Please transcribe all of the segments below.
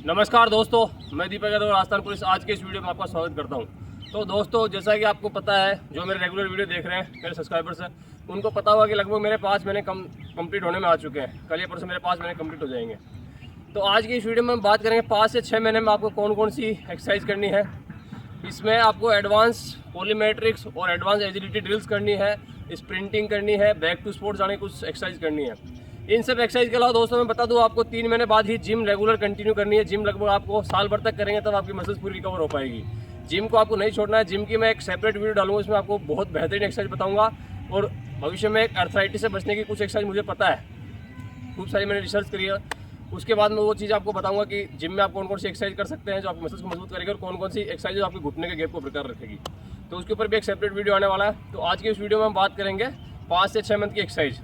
नमस्कार दोस्तों, मैं दीपक यादव राजस्थान पुलिस। आज के इस वीडियो में आपका स्वागत करता हूं। तो दोस्तों, जैसा कि आपको पता है, जो मेरे रेगुलर वीडियो देख रहे हैं मेरे सब्सक्राइबर्स हैं, उनको पता होगा कि लगभग मेरे 5 महीने कंप्लीट होने में आ चुके हैं। कल या परसों मेरे 5 महीने कंप्लीट हो जाएंगे। तो आज की इस वीडियो में हम बात करेंगे 5 से 6 महीने में आपको कौन कौन सी एक्सरसाइज करनी है। इसमें आपको एडवांस पोलीमेट्रिक्स और एडवांस एजिलिटी ड्रिल्स करनी है, स्प्रिंटिंग करनी है, बैक टू स्पोर्ट जाने की कुछ एक्सरसाइज करनी है। इन सब एक्सरसाइज के अलावा दोस्तों मैं बता दूं, आपको 3 महीने बाद ही जिम रेगुलर कंटिन्यू करनी है। जिम लगभग आपको साल भर तक करेंगे तब आपकी मसल्स पूरी रिकवर हो पाएगी। जिम को आपको नहीं छोड़ना है। जिम की मैं एक सेपरेट वीडियो डालूंगा, उसमें आपको बहुत बेहतरीन एक्सरसाइज बताऊंगा। और भविष्य में एक अर्थराइटिस से बचने की कुछ एक्सरसाइज मुझे पता है, खूब सारी मैंने रिसर्च करी है। उसके बाद मैं वो चीज़ आपको बताऊंगा कि जिम में आप कौन कौन सी एक्सरसाइज कर सकते हैं जो आपकी मसल्स को मजबूत करेगी, और कौन कौन सी एक्सरसाइज आपके घुटने के गैप को बरकरार रखेगी। तो उसके ऊपर भी एक सेपरेट वीडियो आने वाला है। तो आज की इस वीडियो में हम बात करेंगे 5 से 6 मंथ की एक्सरसाइज।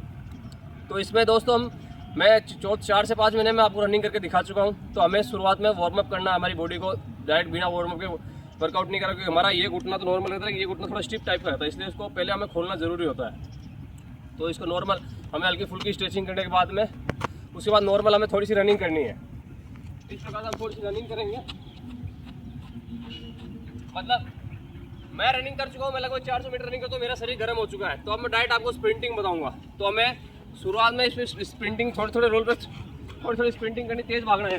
तो इसमें दोस्तों मैं 4 से 5 महीने में आपको रनिंग करके दिखा चुका हूँ। तो हमें शुरुआत में वार्म अप करना है हमारी बॉडी को। डायरेक्ट बिना वार्म अप के वर्कआउट नहीं करा, क्योंकि हमारा ये घुटना तो नॉर्मल रहता है, ये घुटना थोड़ा स्टिफ टाइप का रहता है, इसलिए इसको पहले हमें खोलना ज़रूरी होता है। तो इसको नॉर्मल हमें हल्की फुल्की स्ट्रेचिंग करने के बाद में, उसके बाद नॉर्मल हमें थोड़ी सी रनिंग करनी है। इस प्रकार से हम थोड़ी सी रनिंग करेंगे। मतलब मैं रनिंग कर चुका हूँ, मैं लगभग 400 मीटर रनिंग करता हूँ, मेरा शरीर गर्म हो चुका है। तो अब मैं डायरेक्ट आपको स्प्रिंटिंग बताऊंगा। तो हमें शुरुआत में इसमें स्प्रिंटिंग थोड़े रोल पर थोड़ी स्प्रिंटिंग करनी, तेज भागना है।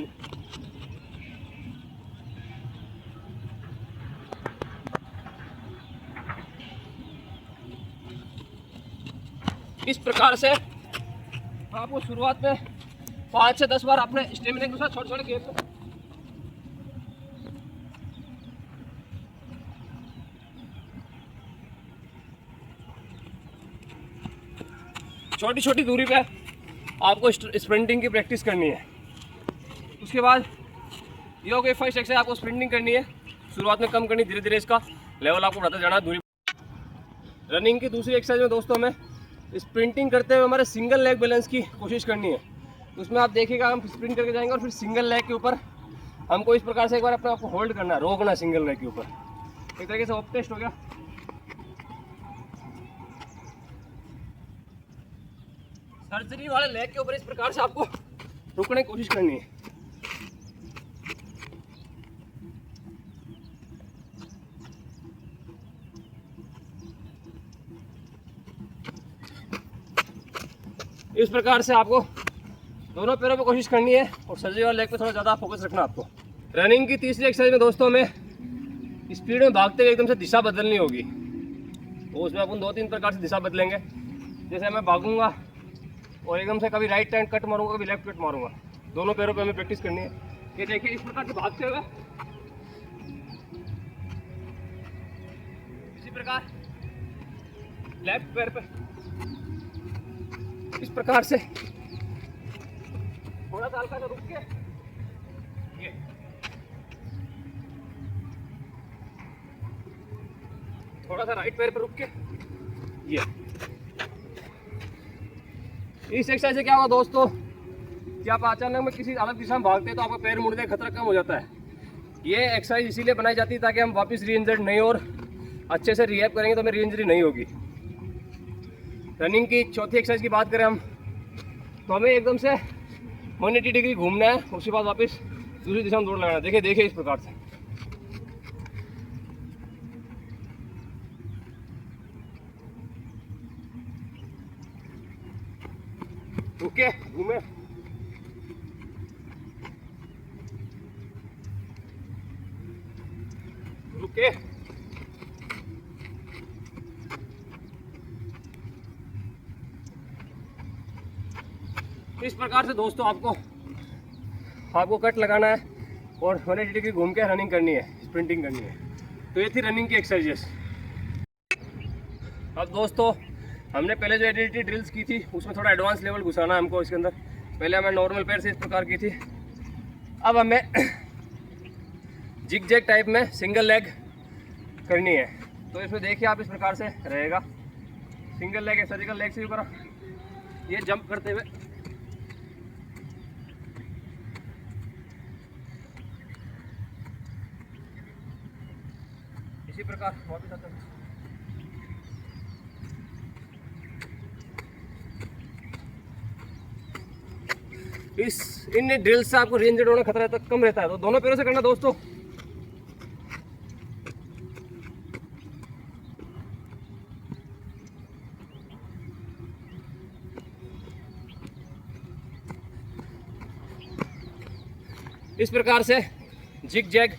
इस प्रकार से आपको शुरुआत में 5 से 10 बार अपने स्टेमिना के साथ छोटे छोटे गेप छोटी छोटी दूरी पे आपको स्प्रिंटिंग की प्रैक्टिस करनी है। उसके बाद योग फर्स्ट एक्सरसाइज आपको स्प्रिंटिंग करनी है। शुरुआत में कम करनी, धीरे धीरे इसका लेवल आपको बढ़ाते जाना दूरी। रनिंग की दूसरी एक्सरसाइज में दोस्तों हमें स्प्रिंटिंग करते हुए हमारे सिंगल लेग बैलेंस की कोशिश करनी है। उसमें आप देखिएगा, हम स्प्रिंट करके जाएंगे और फिर सिंगल लेग के ऊपर हमको इस प्रकार से एक बार अपने आपको होल्ड करना है, रोकना है सिंगल लेग के ऊपर। एक तरीके से ऑफ टेस्ट हो गया। सर्जरी वाले लेग के ऊपर इस प्रकार से आपको रुकने की कोशिश करनी है। इस प्रकार से आपको दोनों पैरों पे कोशिश करनी है, और सर्जरी वाले लेग पे थोड़ा ज़्यादा फोकस रखना आपको। रनिंग की तीसरी एक्सरसाइज में दोस्तों में स्पीड में भागते हुए एकदम से दिशा बदलनी होगी। तो उसमें अपन 2-3 प्रकार से दिशा बदलेंगे। जैसे मैं भागूंगा और एकदम से कभी राइट हैंड कट मारूंगा, कभी लेफ्ट कट मारूंगा। दोनों पैरों पे हमें प्रैक्टिस करनी है। ये देखिए, इस प्रकार से भागते हुए, इसी प्रकार लेफ्ट पैर पे इस प्रकार से थोड़ा सा हल्का सा रुक के, ये थोड़ा सा राइट पैर पे रुक के, ये। इस एक्सरसाइज से क्या होगा दोस्तों कि आप अचानक में किसी अलग दिशा में भागते हैं तो आपका पैर मुड़ने का खतरा कम हो जाता है। ये एक्सरसाइज इसीलिए बनाई जाती है ताकि हम वापस री इंजर्ड नहीं, और अच्छे से रिहैब करेंगे तो हमें री इंजरी नहीं होगी। रनिंग की चौथी एक्सरसाइज की बात करें हम, तो हमें एकदम से 180 डिग्री घूमना है, उसके बाद वापस दूसरी दिशा में दौड़ लगाना है। देखिए इस प्रकार से ओके, घूमे, रुके। इस प्रकार से दोस्तों आपको कट लगाना है और 180 डिग्री घूम के रनिंग करनी है, स्प्रिंटिंग करनी है। तो ये थी रनिंग की एक्सरसाइजेस। अब दोस्तों, हमने पहले जो एजिलिटी ड्रिल्स की थी उसमें थोड़ा एडवांस लेवल घुसाना है हमको इसके अंदर। पहले हमें नॉर्मल पैर से इस प्रकार की थी, अब हमें जिग जैग टाइप में सिंगल लेग करनी है। तो इसमें देखिए आप, इस प्रकार से रहेगा। सिंगल लेग है, सर्जिकल लेग से ऊपर ये जंप करते हुए, इसी प्रकार वापस आते हैं। इन ड्रिल से आपको री इंजर्ड होने का खतरा कम रहता है। तो दोनों पैरों से करना दोस्तों। इस प्रकार से जिग जैग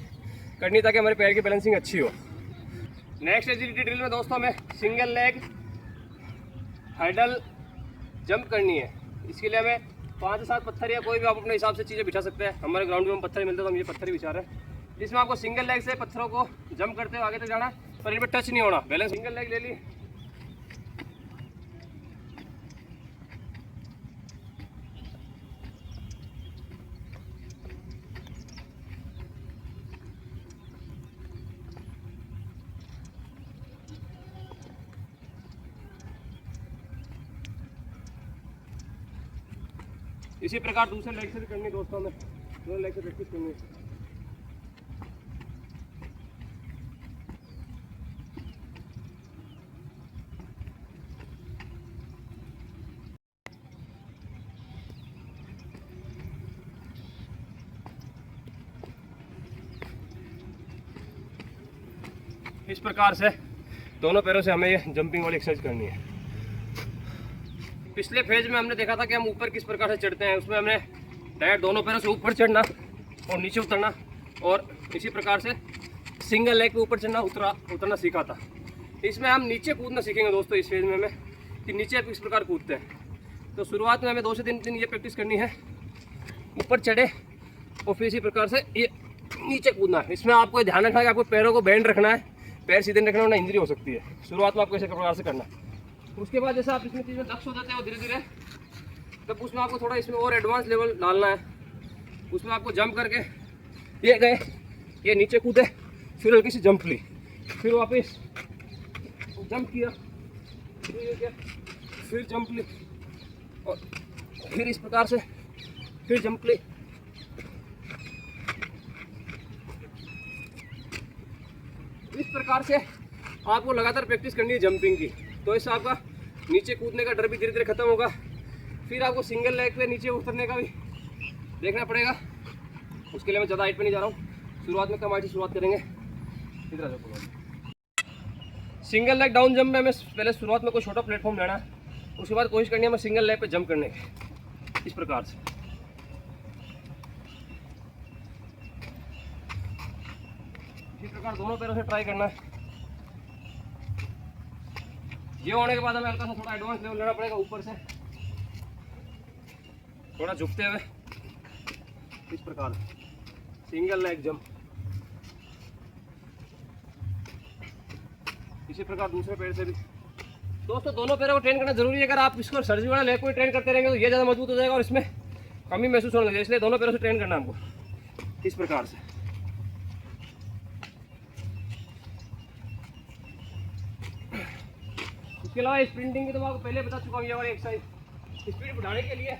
करनी ताकि हमारे पैर की बैलेंसिंग अच्छी हो। नेक्स्ट एजिलिटी ड्रिल में दोस्तों हमें सिंगल लेग हाइडल जंप करनी है। इसके लिए हमें 5 से 7 पत्थर या कोई भी आप अपने हिसाब से चीज़ें बिछा सकते हैं। हमारे ग्राउंड में पत्थर मिलते हैं तो हम ये पत्थर ही बिछा रहे हैं। इसमें आपको सिंगल लेग से पत्थरों को जंप करते हुए आगे तक जाना है, पर इन पर टच नहीं होना। बैलेंस सिंगल लेग ले ली, इसी प्रकार दूसरे लेग से भी करनी है दोस्तों। हमें दोनों लेग से प्रैक्टिस करनी है। इस प्रकार से दोनों पैरों से हमें ये जंपिंग वाली एक्सरसाइज करनी है। पिछले फेज में हमने देखा था कि हम ऊपर किस प्रकार से चढ़ते हैं। उसमें हमने डायरेक्ट दोनों पैरों से ऊपर चढ़ना और नीचे उतरना, और इसी प्रकार से सिंगल लेग पे ऊपर चढ़ना उतरना सीखा था। इसमें हम नीचे कूदना सीखेंगे दोस्तों इस फेज में हमें, कि नीचे किस प्रकार कूदते हैं। तो शुरुआत में हमें 2 से 3 दिन ये प्रैक्टिस करनी है, ऊपर चढ़े और फिर इसी प्रकार से ये नीचे कूदना है। इसमें आपको ध्यान रखना है कि आपको पैरों को बैंड रखना है, पैर सीधे रखना, वरना इंजरी हो सकती है। शुरुआत में आपको ऐसे प्रकार से करना है। उसके बाद जैसे आप इसमें चीज़ में दक्ष हो जाते हो धीरे धीरे, तब उसमें आपको थोड़ा इसमें और एडवांस लेवल डालना है। उसमें आपको जंप करके ये गए, ये नीचे कूदे, फिर हल्की सी जंप ली, फिर वापस जंप किया, फिर ये किया, फिर जंप ली, और फिर इस प्रकार से फिर जंप ली। इस प्रकार से आपको लगातार प्रैक्टिस करनी है जंपिंग की। तो इससे आपका नीचे कूदने का डर भी धीरे धीरे खत्म होगा। फिर आपको सिंगल लेग पे नीचे उतरने का भी देखना पड़ेगा। उसके लिए मैं ज़्यादा हाइट पे नहीं जा रहा हूँ, शुरुआत में कम हाइट से शुरुआत करेंगे। इधर आ जाओ। सिंगल लेग डाउन जंप में हमें पहले शुरुआत में कोई छोटा प्लेटफॉर्म लेना है, उसके बाद कोशिश करनी है हमें सिंगल लेग पे जंप करने की, इस प्रकार से। इसी प्रकार दोनों पैरों से ट्राई करना है। ये होने के बाद हमें हल्का सा थोड़ा एडवांस लेवल लेना पड़ेगा, ऊपर से थोड़ा झुकते हुए, इस प्रकार सिंगल लेग जंप। इसी प्रकार दूसरे पैर से भी। दोस्तों दोनों पैरों को ट्रेन करना जरूरी है। अगर आप इसको सर्जी वाला लेग को ट्रेन करते रहेंगे तो ये ज़्यादा मजबूत हो जाएगा और इसमें कमी महसूस होने लगेगी। इसलिए दोनों पैरों से ट्रेन करना हमको, इस प्रकार से। इसके अलावा स्प्रिंटिंग की तो मैं आपको पहले बता चुका हूँ। ये वाली एक्सरसाइज स्पीड बढ़ाने के लिए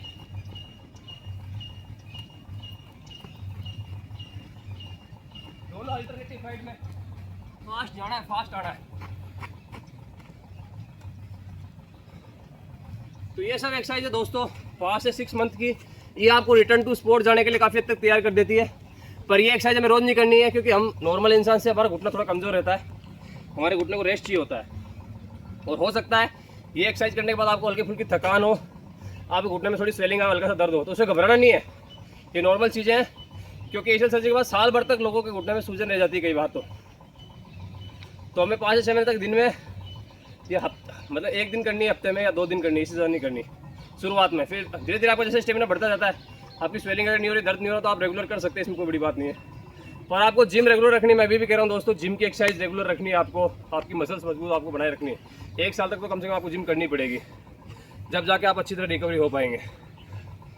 दोनों अल्टरनेटिव साइड में फास्ट जाना है, फास्ट आना है। तो ये सब एक्सरसाइज है दोस्तों 5 से 6 मंथ की। ये आपको रिटर्न टू स्पोर्ट जाने के लिए काफ़ी हद तक तैयार कर देती है। पर ये एक्सरसाइज हमें रोज़ नहीं करनी है, क्योंकि हम नॉर्मल इंसान से हमारा घुटना थोड़ा कमज़ोर रहता है, हमारे घुटने को रेस्ट चाहिए होता है। और हो सकता है ये एक्सरसाइज करने के बाद आपको हल्की फुल्की थकान हो, आपके घुटने में थोड़ी स्वेलिंग आए, हल्का सा दर्द हो, तो उसे घबराना नहीं है। ये नॉर्मल चीज़ें हैं, क्योंकि एशियल सर्जरी के बाद साल भर तक लोगों के घुटने में सूजन रह जाती है कई बार। तो हमें 5 से 6 महीने तक दिन में या मतलब 1 दिन करनी है, हफ्ते में या 2 दिन करनी है, इससे ज़्यादा नहीं करनी शुरुआत में। फिर धीरे धीरे आपको जैसे स्टेमिना बढ़ता जाता है, आपकी स्वेलिंग अगर नहीं हो रही, दर्द नहीं हो रहा, तो आप रेगुलर कर सकते हैं, इसमें कोई बड़ी बात नहीं है। पर आपको जिम रेगुलर रखनी है। मैं भी कह रहा हूँ दोस्तों, जिम की एक्सरसाइज रेगुलर रखनी है आपको, आपकी मसल्स मजबूत आपको बनाए रखनी है। 1 साल तक तो कम से कम आपको जिम करनी पड़ेगी, जब जाके आप अच्छी तरह रिकवरी हो पाएंगे।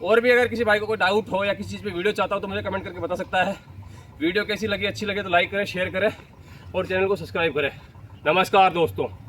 और भी अगर किसी भाई को कोई डाउट हो या किसी चीज़ पे वीडियो चाहता हो तो मुझे कमेंट करके बता सकता है। वीडियो कैसी लगी, अच्छी लगे तो लाइक करें, शेयर करें और चैनल को सब्सक्राइब करें। नमस्कार दोस्तों।